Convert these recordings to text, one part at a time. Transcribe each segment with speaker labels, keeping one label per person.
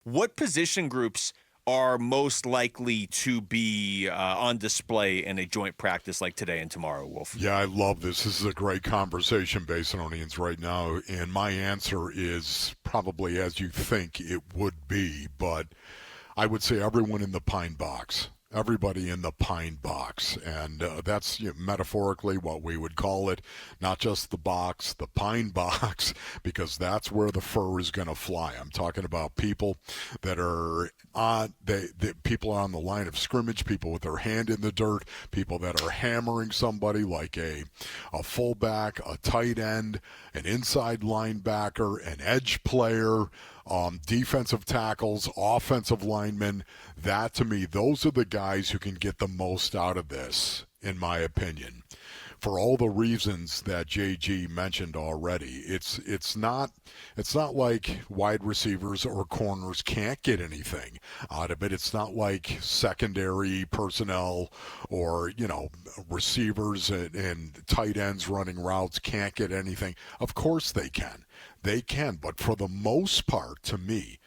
Speaker 1: What position groups are most likely to be on display in a joint practice like today and tomorrow, Wolf?
Speaker 2: Yeah, I love this. This is a great conversation, Basinonians, right now. And my answer is probably as you think it would be, but I would say everyone in the pine box. Everybody in the pine box. And that's metaphorically what we would call it. Not just the box, the pine box, because that's where the fur is going to fly. I'm talking about people that are people on the line of scrimmage, people with their hand in the dirt, people that are hammering somebody like a fullback, a tight end, an inside linebacker, an edge player, defensive tackles, offensive linemen. That, to me, those are the guys who can get the most out of this, in my opinion. For all the reasons that JG mentioned already, it's not like wide receivers or corners can't get anything out of it. It's not like secondary personnel or receivers and tight ends running routes can't get anything. Of course they can. They can, but for the most part, to me,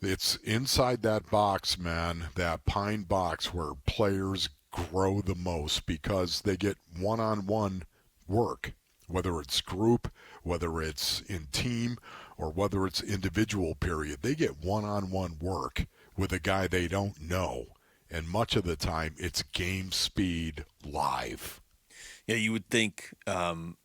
Speaker 2: it's inside that box, man, that pine box where players grow the most because they get one-on-one work, whether it's group, whether it's in team, or whether it's individual period. They get one-on-one work with a guy they don't know, and much of the time it's game speed live.
Speaker 1: Yeah, you would think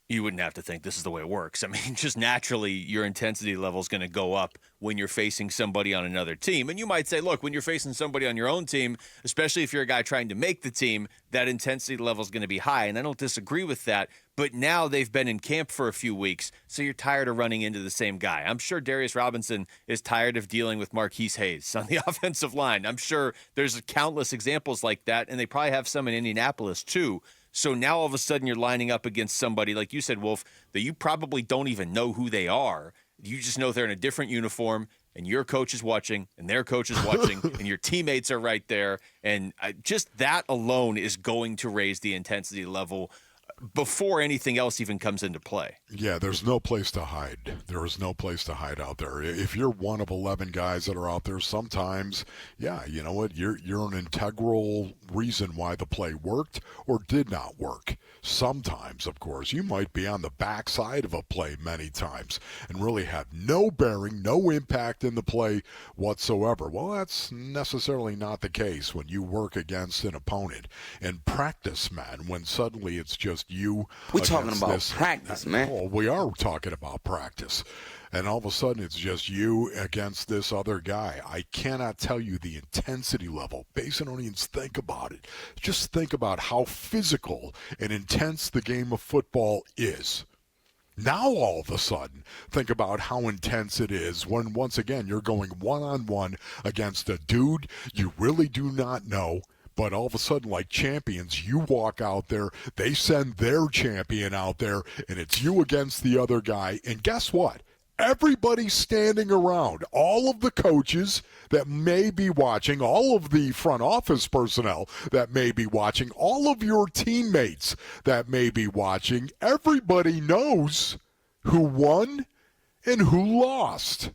Speaker 1: you wouldn't have to think this is the way it works. I mean, just naturally, your intensity level is going to go up when you're facing somebody on another team. And you might say, look, when you're facing somebody on your own team, especially if you're a guy trying to make the team, that intensity level is going to be high. And I don't disagree with that. But now they've been in camp for a few weeks, so you're tired of running into the same guy. I'm sure Darius Robinson is tired of dealing with Marquise Hayes on the offensive line. I'm sure there's countless examples like that, and they probably have some in Indianapolis too. So now all of a sudden you're lining up against somebody, like you said, Wolf, that you probably don't even know who they are. You just know they're in a different uniform, and your coach is watching, and their coach is watching, and your teammates are right there. And just that alone is going to raise the intensity level before anything else even comes into play.
Speaker 2: Yeah, there's no place to hide. There is no place to hide out there. If you're one of 11 guys that are out there, sometimes, yeah, you know what? You're an integral reason why the play worked or did not work. Sometimes, of course, you might be on the backside of a play many times and really have no bearing, no impact in the play whatsoever. Well, that's necessarily not the case when you work against an opponent. And practice, man, when suddenly it's just you.
Speaker 3: We're talking about
Speaker 2: this
Speaker 3: practice, man.
Speaker 2: Oh, we are talking about practice. And all of a sudden it's just you against this other guy. I cannot tell you the intensity level. Basinonians, think about it. Just think about how physical and intense the game of football is. Now all of a sudden, think about how intense it is when once again you're going one-on-one against a dude you really do not know. But all of a sudden, like champions, you walk out there, they send their champion out there, and it's you against the other guy. And guess what? Everybody's standing around. All of the coaches that may be watching, all of the front office personnel that may be watching, all of your teammates that may be watching, everybody knows who won and who lost.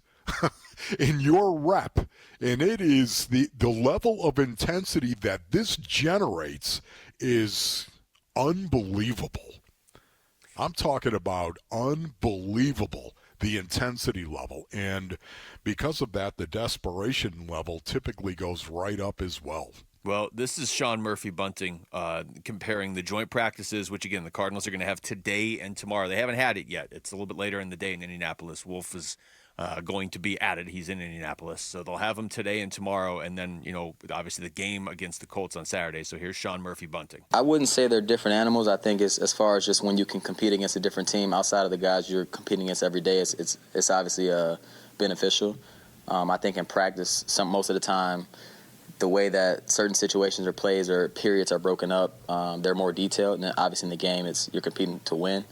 Speaker 2: In your rep, and it is the level of intensity that this generates is unbelievable. I'm talking about unbelievable, the intensity level, and because of that, the desperation level typically goes right up as well.
Speaker 1: Well, this is Sean Murphy-Bunting comparing the joint practices, which, again, the Cardinals are going to have today and tomorrow. They haven't had it yet. It's a little bit later in the day in Indianapolis. Wolf is going to be at it. He's in Indianapolis. So they'll have him today and tomorrow, and then, obviously the game against the Colts on Saturday. So here's Sean Murphy-Bunting.
Speaker 4: I wouldn't say they're different animals. I think it's as far as just when you can compete against a different team outside of the guys you're competing against every day, it's obviously beneficial. I think in practice, most of the time, the way that certain situations or plays or periods are broken up, they're more detailed. And then obviously in the game, you're competing to win.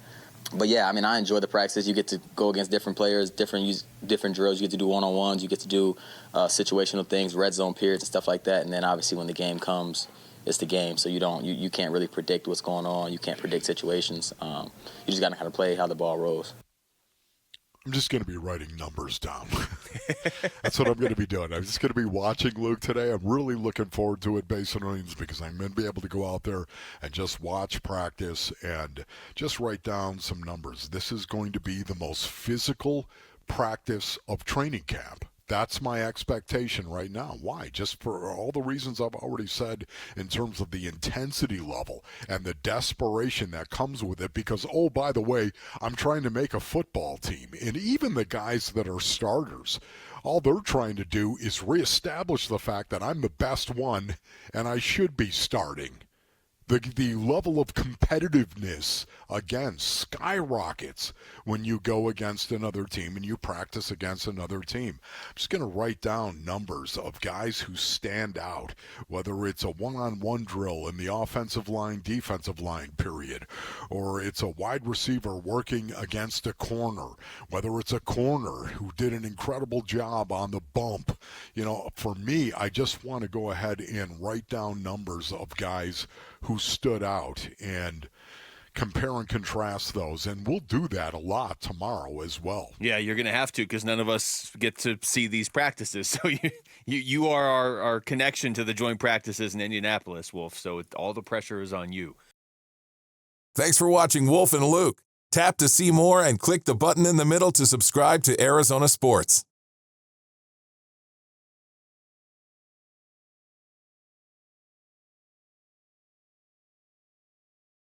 Speaker 4: But yeah, I mean, I enjoy the practices. You get to go against different players, different drills. You get to do one-on-ones. You get to do situational things, red zone periods and stuff like that. And then obviously when the game comes, it's the game. So you can't really predict what's going on. You can't predict situations. You just got to kind of play how the ball rolls.
Speaker 2: I'm just going to be writing numbers down. That's what I'm going to be doing. I'm just going to be watching Luke today. I'm really looking forward to it, Basin Onions, because I'm going to be able to go out there and just watch practice and just write down some numbers. This is going to be the most physical practice of training camp. That's my expectation right now. Why? Just for all the reasons I've already said in terms of the intensity level and the desperation that comes with it. Because, oh, by the way, I'm trying to make a football team. And even the guys that are starters, all they're trying to do is reestablish the fact that I'm the best one and I should be starting. The level of competitiveness, again, skyrockets when you go against another team and you practice against another team. I'm just going to write down numbers of guys who stand out, whether it's a one-on-one drill in the offensive line, defensive line period, or it's a wide receiver working against a corner, whether it's a corner who did an incredible job on the bump. You know, for me, I just want to go ahead and write down numbers of guys who stood out and compare and contrast those. And we'll do that a lot tomorrow as well.
Speaker 1: Yeah, you're going to have to, because none of us get to see these practices. So you are our connection to the joint practices in Indianapolis, Wolf. So all the pressure is on you.
Speaker 3: Thanks for watching Wolf and Luke. Tap to see more and click the button in the middle to subscribe to Arizona Sports.